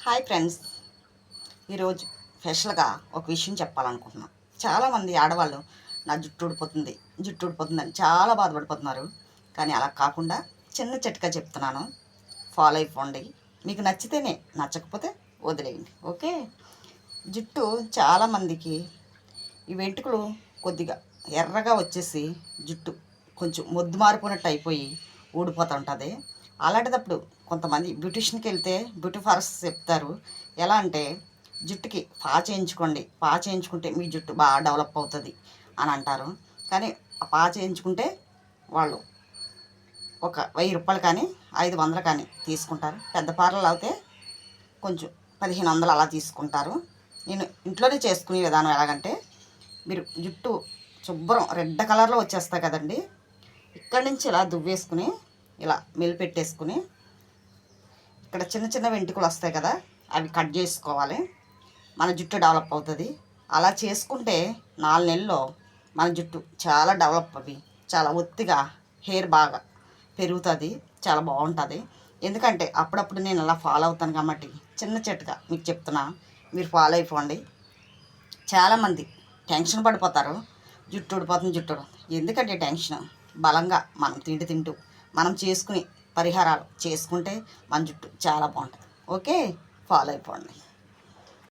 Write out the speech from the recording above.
Hi friends, ఈరోజు స్పెషల్గా ఒక విషయం చెప్పాలనుకుంటున్నాను. చాలామంది ఆడవాళ్ళు నా జుట్టు ఊడిపోతుందని చాలా బాధపడిపోతున్నారు. కానీ అలా కాకుండా చిన్న చిట్కా చెప్తున్నాను, ఫాలో అయిపోండి. మీకు నచ్చితేనే, నచ్చకపోతే వదిలేయండి. ఓకే. జుట్టు చాలామందికి ఈ వెంట్రుకలు కొద్దిగా ఎర్రగా వచ్చేసి జుట్టు కొంచెం మొద్దు మారిపోయినట్టు అయిపోయి ఊడిపోతుంటుంది. అలాంటిదప్పుడు కొంతమంది బ్యూటిషియన్కి వెళ్తే బ్యూటీ పార్లర్స్ చెప్తారు. ఎలా అంటే జుట్టుకి పా చేయించుకుంటే మీ జుట్టు బాగా డెవలప్ అవుతుంది అని అంటారు. కానీ ఆ పా చేయించుకుంటే వాళ్ళు ఒక 1000 రూపాయలు కానీ 500 కానీ తీసుకుంటారు. పెద్ద పార్లర్లు అయితే కొంచెం 1500 అలా తీసుకుంటారు. నేను ఇంట్లోనే చేసుకునే విధానం ఎలాగంటే, మీరు జుట్టు శుభ్రం రెడ్ కలర్లో వచ్చేస్తాయి కదండి. ఇక్కడి నుంచి ఇలా దువ్వేసుకుని ఇలా మెలిపెట్టేసుకుని ఇక్కడ చిన్న చిన్న వెంట్రుకలు వస్తాయి కదా, అవి కట్ చేసుకోవాలి. మన జుట్టు డెవలప్ అవుతుంది. అలా చేసుకుంటే 4 నెలల్లో మన జుట్టు చాలా డెవలప్ అవి చాలా ఒత్తిగా హెయిర్ బాగా పెరుగుతుంది. చాలా బాగుంటుంది. ఎందుకంటే అప్పుడప్పుడు నేను అలా ఫాలో అవుతాను కాబట్టి చిన్న చిట్కా మీకు చెప్తున్నా, మీరు ఫాలో అయిపోండి. చాలామంది టెన్షన్ పడిపోతారు, జుట్టు ఎందుకంటే టెన్షన్. బలంగా మనం తింటూ మనం చేసుకుని పరిహారాలు చేసుకుంటే మన జుట్టు చాలా బాగుంటుంది. ఓకే, ఫాలో అయిపోండి.